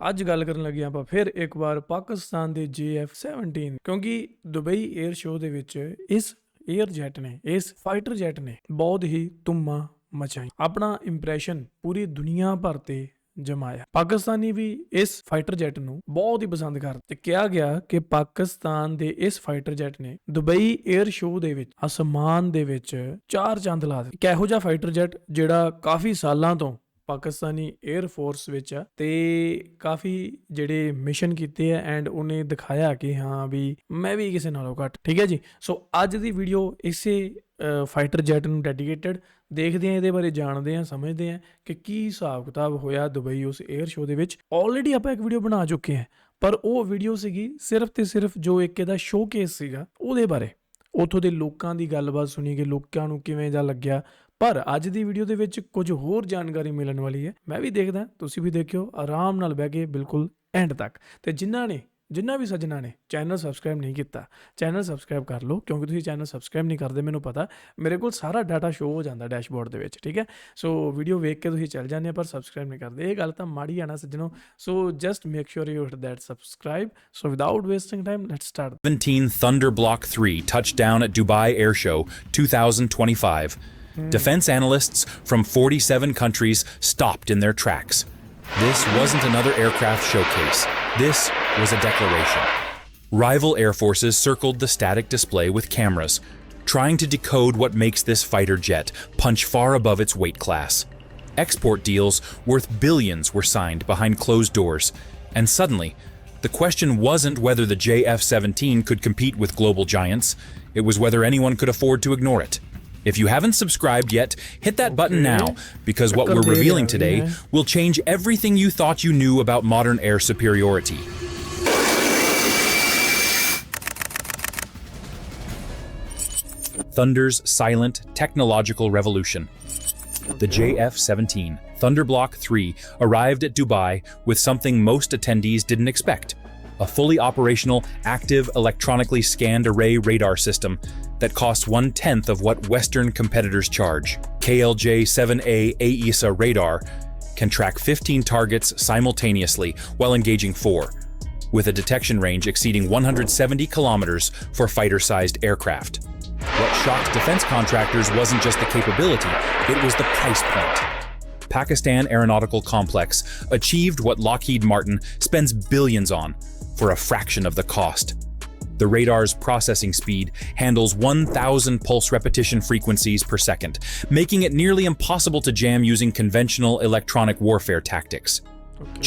ਅੱਜ ਗੱਲ ਕਰਨ ਲੱਗੇ ਆਪਾਂ ਫਿਰ ਇੱਕ ਵਾਰ ਪਾਕਿਸਤਾਨ ਦੇ JF-17 ਕਿਉਂਕਿ ਦੁਬਈ 에ਅਰ ਸ਼ੋਅ ਦੇ ਵਿੱਚ ਇਸ 에ਅਰ ਜੈਟ ਨੇ ਇਸ ਫਾਈਟਰ ਜੈਟ ਨੇ ਬਹੁਤ ਹੀ ਧੁੰਮਾਂ ਮਚਾਈ, ਆਪਣਾ ਇੰਪ੍ਰੈਸ਼ਨ ਪੂਰੀ ਦੁਨੀਆ ਭਰ ਤੇ ਜਮਾਇਆ। ਪਾਕਿਸਤਾਨੀ ਵੀ ਇਸ ਫਾਈਟਰ ਜੈਟ ਨੂੰ ਬਹੁਤ ਹੀ ਪਸੰਦ ਕਰਦੇ ਤੇ ਕਿਹਾ ਗਿਆ ਕਿ ਪਾਕਿਸਤਾਨ ਦੇ ਇਸ ਫਾਈਟਰ ਜੈਟ ਨੇ ਦੁਬਈ 에ਅਰ ਸ਼ੋਅ ਦੇ ਵਿੱਚ ਅਸਮਾਨ ਦੇ ਵਿੱਚ 4 ਚੰਦ ਲਾ ਦਿੱਤੇ। ਇਹੋ ਜਿਹਾ ਫਾਈਟਰ ਜੈਟ ਜਿਹੜਾ ਕਾਫੀ ਸਾਲਾਂ ਤੋਂ ਪਾਕਿਸਤਾਨੀ 에ਅਰ ਫੋਰਸ ਵਿੱਚ ਆ ਤੇ ਕਾਫੀ ਜਿਹੜੇ ਮਿਸ਼ਨ ਕੀਤੇ ਆ ਐਂਡ ਉਹਨੇ ਦਿਖਾਇਆ ਕਿ ਹਾਂ ਵੀ ਮੈਂ ਵੀ ਕਿਸੇ ਨਾਲੋਂ ਘੱਟ। ਠੀਕ ਹੈ ਜੀ। ਸੋ ਅੱਜ ਦੀ ਵੀਡੀਓ ਇਸੇ ਫਾਈਟਰ ਜੈਟ ਨੂੰ ਡੈਡੀਕੇਟਡ ਦੇਖਦੇ ਆ, ਇਹਦੇ ਬਾਰੇ ਜਾਣਦੇ ਆ, ਸਮਝਦੇ ਆ ਕਿ ਕੀ ਹਿਸਾਬ ਕਿਤਾਬ ਹੋਇਆ ਦੁਬਈ ਉਸ 에ਅਰ ਸ਼ੋਅ ਦੇ ਵਿੱਚ। ਆਲਰੇਡੀ ਆਪਾਂ ਇੱਕ ਵੀਡੀਓ ਬਣਾ ਚੁੱਕੇ ਹਾਂ, ਪਰ ਉਹ ਵੀਡੀਓ ਸੀਗੀ ਸਿਰਫ ਤੇ ਸਿਰਫ ਜੋ ਇੱਕ ਇਹਦਾ ਸ਼ੋਕੇਸ ਸੀਗਾ ਉਹਦੇ ਬਾਰੇ, ਉੱਥੋਂ ਦੇ ਲੋਕਾਂ ਦੀ ਗੱਲਬਾਤ ਸੁਣੀ ਕਿ ਲੋਕਾਂ ਨੂੰ ਕਿਵੇਂ ਦਾ ਲੱਗਿਆ। ਪਰ ਅੱਜ ਦੀ ਵੀਡੀਓ ਦੇ ਵਿੱਚ ਕੁਝ ਹੋਰ ਜਾਣਕਾਰੀ ਮਿਲਣ ਵਾਲੀ ਹੈ। ਮੈਂ ਵੀ ਦੇਖਦਾ, ਤੁਸੀਂ ਵੀ ਦੇਖਿਓ ਆਰਾਮ ਨਾਲ ਬਹਿ ਕੇ ਬਿਲਕੁਲ ਐਂਡ ਤੱਕ। ਤੇ ਜਿਨ੍ਹਾਂ ਵੀ ਸੱਜਣਾ ਨੇ ਚੈਨਲ ਸਬਸਕ੍ਰਾਈਬ ਨਹੀਂ ਕੀਤਾ, ਚੈਨਲ ਸਬਸਕ੍ਰਾਈਬ ਕਰ ਲਓ, ਕਿਉਂਕਿ ਤੁਸੀਂ ਚੈਨਲ ਸਬਸਕ੍ਰਾਈਬ ਨਹੀਂ ਕਰਦੇ ਮੈਨੂੰ ਪਤਾ, ਮੇਰੇ ਕੋਲ ਸਾਰਾ ਡਾਟਾ ਸ਼ੋ ਹੋ ਜਾਂਦਾ ਡੈਸ਼ਬੋਰਡ ਦੇ ਵਿੱਚ। ਠੀਕ ਹੈ। ਸੋ ਵੀਡੀਓ ਵੇਖ ਕੇ ਤੁਸੀਂ ਚੱਲ ਜਾਂਦੇ ਪਰ ਸਬਸਕ੍ਰਾਈਬ ਨਹੀਂ ਕਰਦੇ, ਇਹ ਗੱਲ ਤਾਂ ਮਾੜੀ ਆ ਨਾ ਸੱਜਣੋ। So just make sure you hit that subscribe. So without wasting time let's start. 17 Thunder Block 3 touched down at Dubai Air Show 2025. Defense analysts from 47 countries stopped in their tracks. This wasn't another aircraft showcase. This was a declaration. Rival air forces circled the static display with cameras, trying to decode what makes this fighter jet punch far above its weight class. Export deals worth billions were signed behind closed doors, and suddenly, the question wasn't whether the JF-17 could compete with global giants, it was whether anyone could afford to ignore it. If you haven't subscribed yet, hit that button now, because what we're revealing today will change everything you thought you knew about modern air superiority. Thunder's silent technological revolution. The JF-17 Thunder Block 3 arrived at Dubai with something most attendees didn't expect: a fully operational, active, electronically scanned array radar system that costs 1/10 of what Western competitors charge. KLJ-7A AESA radar can track 15 targets simultaneously while engaging 4, with a detection range exceeding 170 kilometers for fighter-sized aircraft. What shocked defense contractors wasn't just the capability, it was the price point. Pakistan Aeronautical Complex achieved what Lockheed Martin spends billions on for a fraction of the cost. The radar's processing speed handles 1,000 pulse repetition frequencies per second, making it nearly impossible to jam using conventional electronic warfare tactics.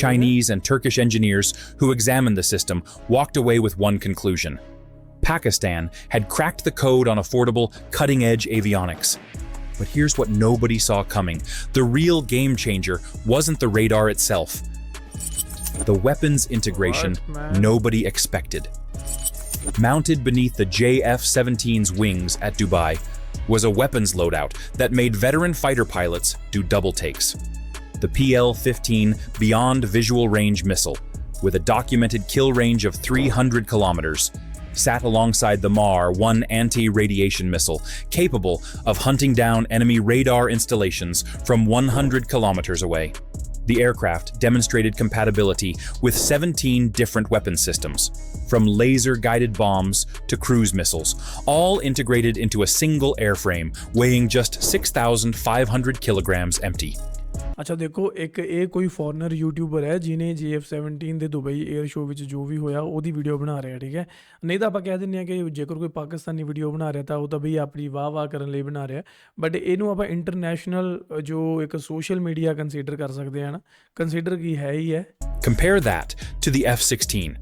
Chinese and Turkish engineers who examined the system walked away with one conclusion: Pakistan had cracked the code on affordable, cutting-edge avionics. But here's what nobody saw coming. The real game changer wasn't the radar itself. The weapons integration nobody expected. Mounted beneath the JF-17's wings at Dubai was a weapons loadout that made veteran fighter pilots do double takes. The PL-15 Beyond Visual Range missile, with a documented kill range of 300 kilometers, sat alongside the MAR-1 anti-radiation missile, capable of hunting down enemy radar installations from 100 kilometers away. The aircraft demonstrated compatibility with 17 different weapon systems, from laser-guided bombs to cruise missiles, all integrated into a single airframe weighing just 6,500 kilograms empty. ਅੱਛਾ ਦੇਖੋ, ਇੱਕ ਇਹ ਕੋਈ foreigner YouTuber ਹੈ ਜਿਹਨੇ JF-17 ਦੇ Dubai air show ਵਿੱਚ ਜੋ ਵੀ ਹੋਇਆ ਉਹਦੀ ਵੀਡੀਓ ਬਣਾ ਰਿਹਾ। ਠੀਕ ਹੈ। ਨਹੀਂ ਤਾਂ ਆਪਾਂ ਕਹਿ ਦਿੰਦੇ ਹਾਂ ਕਿ ਜੇਕਰ ਕੋਈ ਪਾਕਿਸਤਾਨੀ ਵੀਡੀਓ ਬਣਾ ਰਿਹਾ ਤਾਂ ਉਹ ਤਾਂ ਬਈ ਆਪਣੀ ਵਾਹ ਕਰਨ ਲਈ ਬਣਾ ਰਿਹਾ, ਬਟ ਇਹਨੂੰ ਆਪਾਂ ਇੰਟਰਨੈਸ਼ਨਲ ਜੋ ਇੱਕ ਸੋਸ਼ਲ ਮੀਡੀਆ ਕੰਸੀਡਰ ਕਰ ਸਕਦੇ ਹਾਂ ਨਾ, ਕੰਸੀਡਰ ਕੀ ਹੈ ਹੀ ਹੈ। Compare that to the F-16,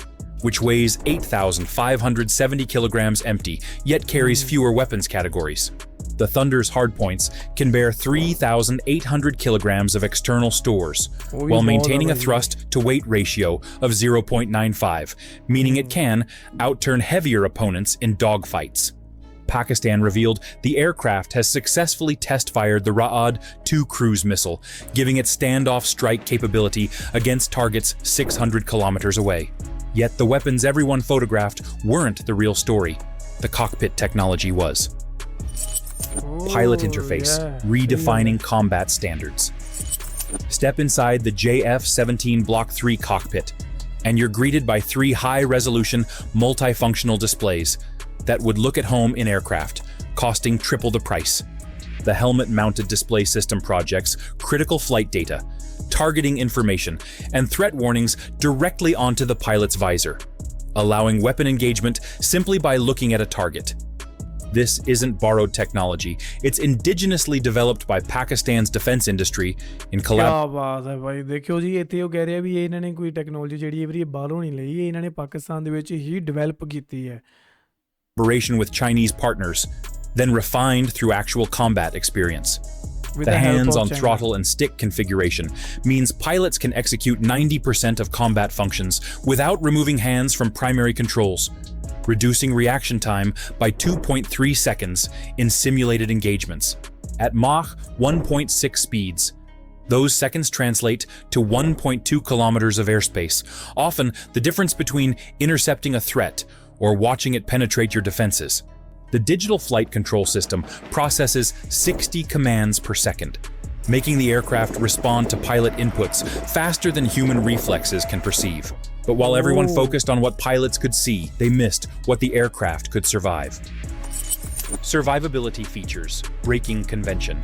which weighs 8,570 kilograms empty, yet carries fewer weapons categories. The Thunder's hardpoints can bear 3,800 kilograms of external stores, while maintaining a thrust-to-weight ratio of 0.95, meaning it can outturn heavier opponents in dogfights. Pakistan revealed the aircraft has successfully test-fired the Ra'ad-2 cruise missile, giving it standoff strike capability against targets 600 kilometers away. Yet the weapons everyone photographed weren't the real story. The cockpit technology was. Pilot interface, redefining combat standards. Step inside the JF-17 Block 3 cockpit, and you're greeted by 3 high-resolution, multifunctional displays that would look at home in aircraft, costing triple the price. The helmet-mounted display system projects critical flight data, targeting information, and threat warnings directly onto the pilot's visor, allowing weapon engagement simply by looking at a target. This isn't borrowed technology. It's indigenously developed by Pakistan's defense industry in क्या बात है भाई देखिਓ ਜੀ ਇੱਥੇ ਉਹ ਕਹਿ ਰਿਹਾ ਵੀ ਇਹ ਇਹਨਾਂ ਨੇ ਕੋਈ ਟੈਕਨੋਲੋਜੀ ਜਿਹੜੀ ਹੈ ਵੀ ਇਹ ਬਾਹਰੋਂ ਨਹੀਂ ਲਈ ਇਹ ਇਹਨਾਂ ਨੇ ਪਾਕਿਸਤਾਨ ਦੇ ਵਿੱਚ ਹੀ ਡਿਵੈਲਪ ਕੀਤੀ ਹੈ collaboration with Chinese partners, then refined through actual combat experience. with The the help hands of on China. throttle and stick configuration means pilots can execute 90% of combat functions without removing hands from primary controls, reducing reaction time by 2.3 seconds in simulated engagements. At Mach 1.6 speeds, those seconds translate to 1.2 kilometers of airspace, often the difference between intercepting a threat or watching it penetrate your defenses. The digital flight control system processes 60 commands per second, making the aircraft respond to pilot inputs faster than human reflexes can perceive. But while everyone focused on what pilots could see, they missed what the aircraft could survive. Survivability features, braking convention.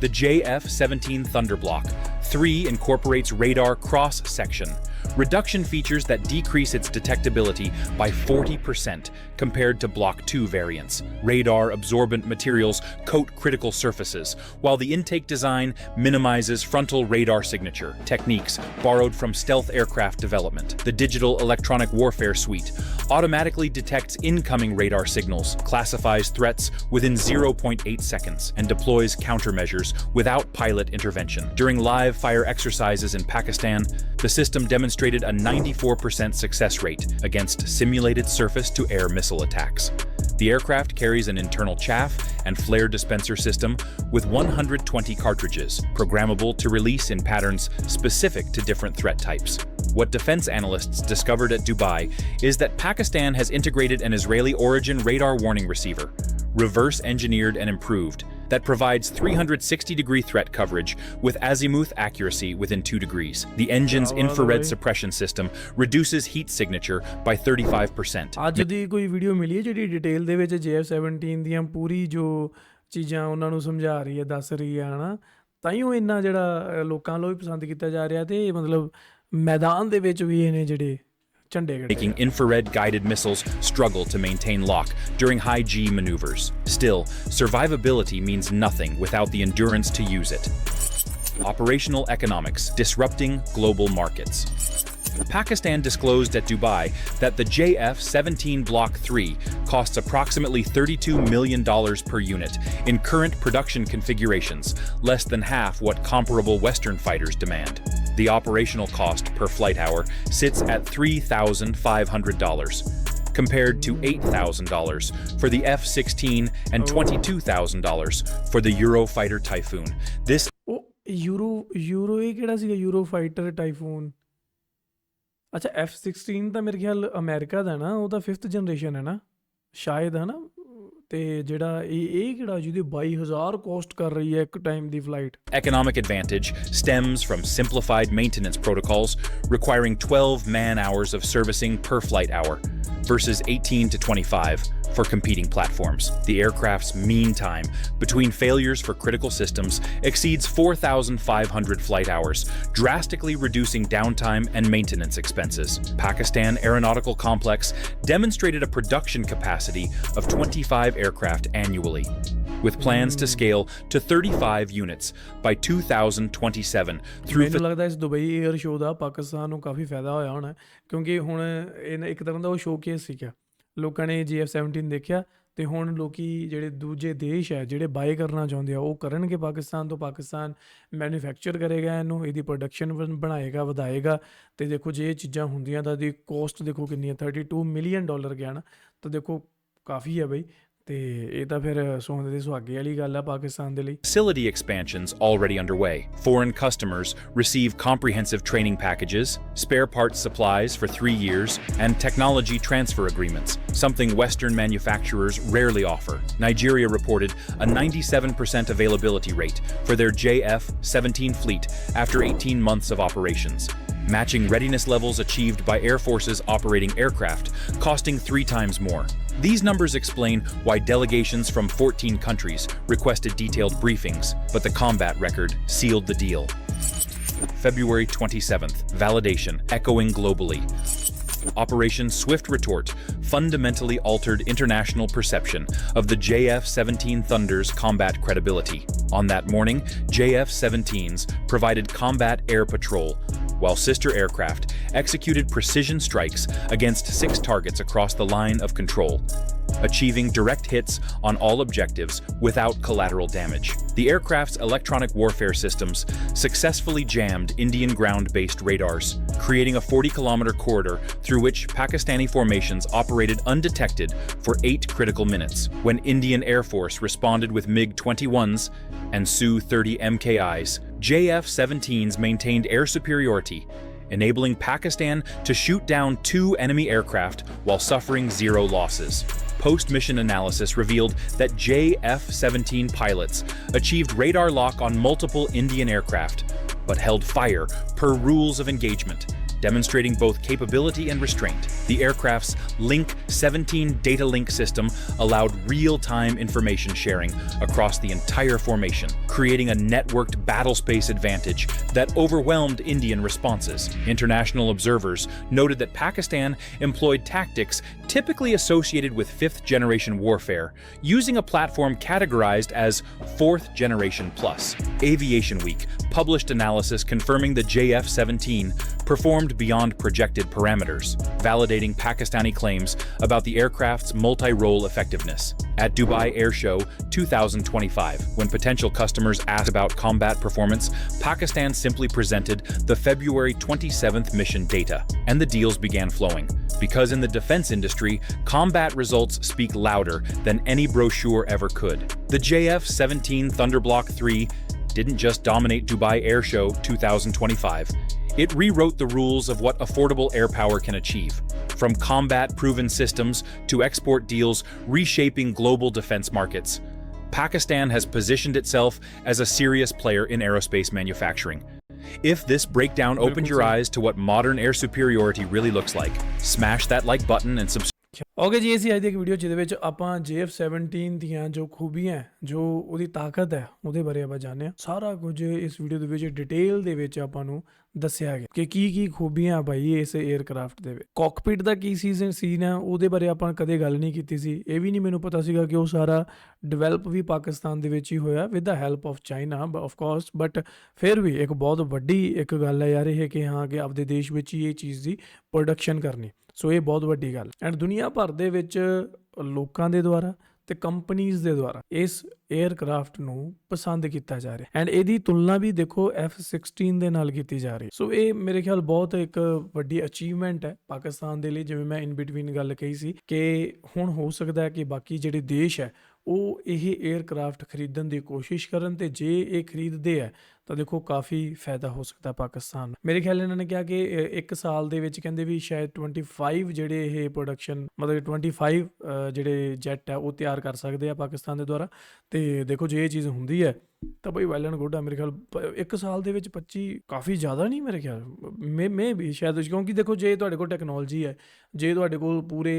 The JF-17 Thunderblock 3 incorporates radar cross-section, reduction features that decrease its detectability by 40% compared to Block 2 variants. Radar-absorbent materials coat critical surfaces, while the intake design minimizes frontal radar signature, techniques borrowed from stealth aircraft development. The Digital Electronic Warfare Suite automatically detects incoming radar signals, classifies threats within 0.8 seconds, and deploys countermeasures without pilot intervention. During live fire exercises in Pakistan, the system demonstrated a 94% success rate against simulated surface-to-air missile attacks. The aircraft carries an internal chaff and flare dispenser system with 120 cartridges, programmable to release in patterns specific to different threat types. What defense analysts discovered at Dubai is that Pakistan has integrated an Israeli-origin radar warning receiver, reverse-engineered and improved, that provides 360-degree threat coverage with azimuth accuracy within 2 degrees. The engine's infrared suppression system reduces heat signature by 35%. ਅੱਜ ਦੀ ਕੋਈ video ਮਿਲੀ ਹੈ ਜਿਹੜੀ detail ਦੇ ਵਿੱਚ JF-17 ਦੀਆਂ ਪੂਰੀ ਜੋ ਚੀਜ਼ਾਂ ਉਹਨਾਂ ਨੂੰ ਸਮਝਾ ਰਹੀ ਹੈ ਦੱਸ ਰਹੀ ਹੈ ਹਨਾ ਤਾਂ ਹੀ ਉਹ ਇੰਨਾ ਜਿਹੜਾ ਲੋਕਾਂ ਵੱਲੋਂ ਵੀ ਪਸੰਦ ਕੀਤਾ ਜਾ ਰਿਹਾ ਤੇ ਮਤਲਬ ਮੈਦਾਨ ਦੇ ਵਿੱਚ ਵੀ ਇਹਨੇ ਜਿਹੜੇ making infrared-guided missiles struggle to maintain lock during high-G maneuvers. Still, survivability means nothing without the endurance to use it. Operational economics, disrupting global markets. Pakistan disclosed at Dubai that the JF-17 Block 3 costs approximately $32 million per unit in current production configurations, less than half what comparable Western fighters demand. The operational cost per flight hour sits at $3,500, compared to $8,000 for the F-16 and $22,000 for the Eurofighter Typhoon. This Euro ਇਹ ਕਿਹੜਾ ਸੀਗਾ Eurofighter Typhoon? ਅੱਛਾ F-16 ਤਾਂ ਮੇਰੇ ਖਿਆਲ America ਦਾ ਨਾ ਉਹ ਤਾਂ 5th ਜਨਰੇਸ਼ਨ ਹੈ ਨਾ ਸ਼ਾਇਦ ਹੈ ਨਾ ਤੇ ਜਿਹੜਾ ਇਹ ਕਿਹੜਾ ਜਿਹਦੀ 22,000 ਕੋਸਟ ਕਰ ਰਹੀ ਹੈ ਇੱਕ time the flight. Economic advantage stems from simplified maintenance protocols requiring 12 man-hours of servicing per flight hour versus 18 to 25 for competing platforms. The aircraft's mean time between failures for critical systems exceeds 4,500 flight hours, drastically reducing downtime and maintenance expenses. Pakistan Aeronautical Complex demonstrated a production capacity of 25 aircraft annually, with plans to scale to 35 units by 2027 through. ਮੈਨੂੰ ਲੱਗਦਾ ਇਸ Dubai air show ਦਾ ਪਾਕਿਸਤਾਨ ਨੂੰ ਕਾਫੀ ਫਾਇਦਾ ਹੋਇਆ ਹੋਣਾ ਕਿਉਂਕਿ ਹੁਣ ਇਹ ਇੱਕ ਤਰ੍ਹਾਂ ਦਾ ਉਹ ਸ਼ੋਕੇਸ ਸੀਗਾ ਲੋਕਾਂ ਨੇ JF-17 ਦੇਖਿਆ ਤੇ ਹੁਣ ਲੋਕੀ ਜਿਹੜੇ ਦੂਜੇ ਦੇਸ਼ ਹੈ ਜਿਹੜੇ ਬਾਏ ਕਰਨਾ ਚਾਹੁੰਦੇ ਆ ਉਹ ਕਰਨਗੇ ਪਾਕਿਸਤਾਨ ਤੋਂ ਪਾਕਿਸਤਾਨ ਮੈਨੂਫੈਕਚਰ ਕਰੇਗਾ ਇਹਨੂੰ ਇਹਦੀ ਪ੍ਰੋਡਕਸ਼ਨ ਬਣਾਏਗਾ ਵਧਾਏਗਾ ਤੇ ਦੇਖੋ ਜੇ ਇਹ ਚੀਜ਼ਾਂ ਹੁੰਦੀਆਂ ਤਾਂ ਦੀ ਕੋਸਟ ਦੇਖੋ ਕਿੰਨੀ ਹੈ $32 ਮਿਲੀਅਨ ਗਿਆ ਨਾ ਤਾਂ ਦੇਖੋ ਕਾਫੀ ਹੈ ਬਈ ਤੇ ਇਹ ਤਾਂ ਫਿਰ ਸੋਨੇ ਦੇ ਸੁਹਾਗੇ ਵਾਲੀ ਗੱਲ ਆ ਪਾਕਿਸਤਾਨ ਦੇ ਲਈ। Facility expansions already underway. Foreign customers receive comprehensive training packages, spare parts supplies for 3 years, and technology transfer agreements, something Western manufacturers rarely offer. Nigeria reported a 97% availability rate for their JF-17 fleet after 18 months of operations, matching readiness levels achieved by air forces operating aircraft, costing 3 times more. These numbers explain why delegations from 14 countries requested detailed briefings, but the combat record sealed the deal. February 27th, validation echoing globally. Operation Swift Retort fundamentally altered international perception of the JF-17 Thunder's combat credibility. On that morning, JF-17s provided combat air patrol, while sister aircraft executed precision strikes against 6 targets across the line of control, achieving direct hits on all objectives without collateral damage. The aircraft's electronic warfare systems successfully jammed Indian ground-based radars, creating a 40-kilometer corridor through which Pakistani formations operated undetected for 8 critical minutes, when Indian Air Force responded with MiG-21s and Su-30 MKIs. JF-17s maintained air superiority, enabling Pakistan to shoot down 2 enemy aircraft while suffering 0 losses. Post-mission analysis revealed that JF-17 pilots achieved radar lock on multiple Indian aircraft, but held fire per rules of engagement, demonstrating both capability and restraint. The aircraft's Link 17 data link system allowed real-time information sharing across the entire formation, creating a networked battlespace advantage that overwhelmed Indian responses. International observers noted that Pakistan employed tactics typically associated with 5th-generation warfare, using a platform categorized as 4th Generation Plus. Aviation Week published analysis confirming the JF-17 performed beyond projected parameters, validating Pakistani claims about the aircraft's multi-role effectiveness. At Dubai Air Show 2025, when potential customers asked about combat performance, Pakistan simply presented the February 27th mission data, and the deals began flowing. Because in the defense industry, combat results speak louder than any brochure ever could. The JF-17 Thunder Block 3 didn't just dominate Dubai Air Show 2025. It rewrote the rules of what affordable air power can achieve, from combat-proven systems to export deals reshaping global defense markets. Pakistan has positioned itself as a serious player in aerospace manufacturing. If this breakdown opened your eyes to what modern air superiority really looks like, smash that like button and subscribe. Okay ਜੀ, ਅਸੀਂ ਅੱਜ ਦੀ ਇੱਕ video ਜਿਹਦੇ ਵਿੱਚ ਆਪਾਂ JF-17 ਦੀਆਂ ਜੋ ਖੂਬੀਆਂ, ਜੋ ਉਹਦੀ ਤਾਕਤ ਹੈ, ਉਹਦੇ ਬਾਰੇ ਆਪਾਂ ਜਾਣਿਆ। ਸਾਰਾ ਕੁਝ ਇਸ ਵੀਡੀਓ ਦੇ ਵਿੱਚ ਡਿਟੇਲ ਦੇ ਵਿੱਚ ਆਪਾਂ ਨੂੰ ਦੱਸਿਆ ਗਿਆ ਕਿ ਕੀ ਖੂਬੀਆਂ ਭਾਈ ਇਸ 에ਅਰਕ੍ਰਾਫਟ ਦੇ ਵਿੱਚ। ਕਾਕਪਿਟ ਦਾ ਕੀ ਸੀਨ ਹੈ ਉਹਦੇ ਬਾਰੇ ਆਪਾਂ ਕਦੇ ਗੱਲ ਨਹੀਂ ਕੀਤੀ ਸੀ। ਇਹ ਵੀ ਨਹੀਂ ਮੈਨੂੰ ਪਤਾ ਸੀਗਾ ਕਿ ਉਹ ਸਾਰਾ ਡਿਵੈਲਪ ਵੀ ਪਾਕਿਸਤਾਨ ਦੇ ਵਿੱਚ ਹੀ ਹੋਇਆ with the help of China of course, but ਫਿਰ ਵੀ ਇੱਕ ਬਹੁਤ ਵੱਡੀ ਇੱਕ ਗੱਲ ਹੈ ਯਾਰ ਇਹ ਕਿ ਹਾਂ ਕਿ ਆਪਦੇ ਦੇਸ਼ ਵਿੱਚ ਹੀ ਇਹ ਚੀਜ਼ ਦੀ ਪ੍ਰੋਡਕਸ਼ਨ ਕਰਨੀ। ਸੋ ਇਹ ਬਹੁਤ ਵੱਡੀ ਗੱਲ ਐਂਡ ਦੁਨੀਆ ਭਰ ਦੇ ਵਿੱਚ ਲੋਕਾਂ ਦੇ ਦੁਆਰਾ ਤੇ ਕੰਪਨੀਜ਼ ਦੇ ਦੁਆਰਾ ਇਸ 에ਅਰਕ੍ਰਾਫਟ ਨੂੰ ਪਸੰਦ ਕੀਤਾ ਜਾ ਰਿਹਾ ਐਂਡ ਇਹਦੀ ਤੁਲਨਾ ਵੀ ਦੇਖੋ F-16 ਦੇ ਨਾਲ ਕੀਤੀ ਜਾ ਰਹੀ। ਸੋ ਇਹ ਮੇਰੇ ਖਿਆਲ ਬਹੁਤ ਇੱਕ ਵੱਡੀ ਅਚੀਵਮੈਂਟ ਹੈ ਪਾਕਿਸਤਾਨ ਦੇ ਲਈ। ਜਿਵੇਂ ਮੈਂ ਇਨ ਬਿਟਵੀਨ ਗੱਲ ਕਹੀ ਸੀ ਕਿ ਹੁਣ ਹੋ ਸਕਦਾ ਹੈ ਕਿ ਬਾਕੀ ਜਿਹੜੇ ਦੇਸ਼ ਹੈ ਉਹ ਇਹ 에ਅਰਕ੍ਰਾਫਟ ਖਰੀਦਣ ਦੀ ਕੋਸ਼ਿਸ਼ ਕਰਨ, ਤੇ ਜੇ ਇਹ ਖਰੀਦਦੇ ਹੈ ਤਾਂ ਦੇਖੋ ਕਾਫੀ ਫਾਇਦਾ ਹੋ ਸਕਦਾ ਪਾਕਿਸਤਾਨ ਨੂੰ। ਮੇਰੇ ਖਿਆਲ ਇਹਨਾਂ ਨੇ ਕਿਹਾ ਕਿ 1 ਸਾਲ ਦੇ ਵਿੱਚ ਕਹਿੰਦੇ ਵੀ ਸ਼ਾਇਦ 25 ਜਿਹੜੇ ਇਹ ਪ੍ਰੋਡਕਸ਼ਨ ਮਤਲਬ 25 ਜਿਹੜੇ ਜੈਟ ਹੈ ਉਹ ਤਿਆਰ ਕਰ ਸਕਦੇ ਆ ਪਾਕਿਸਤਾਨ ਦੇ ਦੁਆਰਾ। ਤੇ ਦੇਖੋ ਜੇ ਇਹ ਚੀਜ਼ ਹੁੰਦੀ ਹੈ ਤਾਂ ਬਈ ਵੈਲ ਐਂਡ ਗੁੱਡ ਆ। ਮੇਰੇ ਖਿਆਲ 1 ਸਾਲ ਦੇ ਵਿੱਚ 25 ਕਾਫੀ ਜ਼ਿਆਦਾ ਨਹੀਂ ਮੇਰੇ ਖਿਆਲ ਮੇ ਵੀ ਸ਼ਾਇਦ, ਕਿਉਂਕਿ ਦੇਖੋ ਜੇ ਤੁਹਾਡੇ ਕੋਲ ਟੈਕਨੋਲੋਜੀ ਹੈ, ਜੇ ਤੁਹਾਡੇ ਕੋਲ ਪੂਰੇ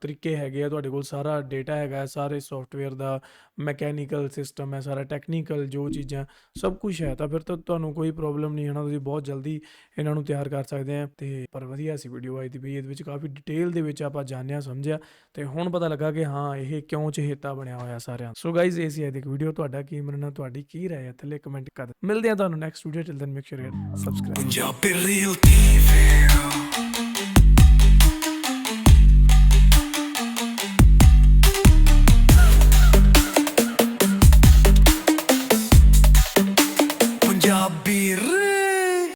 ਤਰੀਕੇ ਹੈਗੇ ਆ, ਤੁਹਾਡੇ ਕੋਲ ਸਾਰਾ ਡੇਟਾ ਹੈਗਾ, ਸਾਰੇ ਸੋਫਟਵੇਅਰ ਦਾ ਮੈਕੈਨੀਕਲ ਸਿਸਟਮ ਹੈ, ਸਾਰਾ ਟੈਕਨੀਕਲ ਜੋ ਚੀਜ਼ਾਂ ਸਭ ਕੁਛ ਹੈ, ਤਾਂ ਫਿਰ ਤਾਂ ਤੁਹਾਨੂੰ ਕੋਈ ਪ੍ਰੋਬਲਮ ਨਹੀਂ ਹੈ ਨਾ, ਤੁਸੀਂ ਬਹੁਤ ਜਲਦੀ ਇਹਨਾਂ ਨੂੰ ਤਿਆਰ ਕਰ ਸਕਦੇ ਆ। ਤੇ ਪਰ ਵਧੀਆ ਸੀ ਵੀਡੀਓ ਆਈ ਦੀ ਬਈ, ਇਹਦੇ ਵਿੱਚ ਕਾਫੀ ਡਿਟੇਲ ਦੇ ਵਿੱਚ ਆਪਾਂ ਜਾਣਿਆ ਸਮਝਿਆ ਤੇ ਹੁਣ ਪਤਾ ਲੱਗਾ ਕਿ ਹਾਂ ਇਹ ਕਿਉਂ ਚਹੇਤਾ ਬਣਿਆ ਹੋਇਆ ਸਾਰਿਆਂ। ਸੋ ਗਾਈਜ਼ ਇਹ ਸੀ ਅੱਜ ਦੀ ਵੀਡੀਓ। ਤੁਹਾਡਾ ਕੀ ਮੰਨਣਾ, ਤੁਹਾਡੀ ਕੀ ਰਾਏ ਹੈ ਥੱਲੇ ਕਮੈਂਟ ਕਰ। ਮਿਲਦੇ ਆ ਤੁਹਾਨੂੰ next video. Till then make sure you subscribe.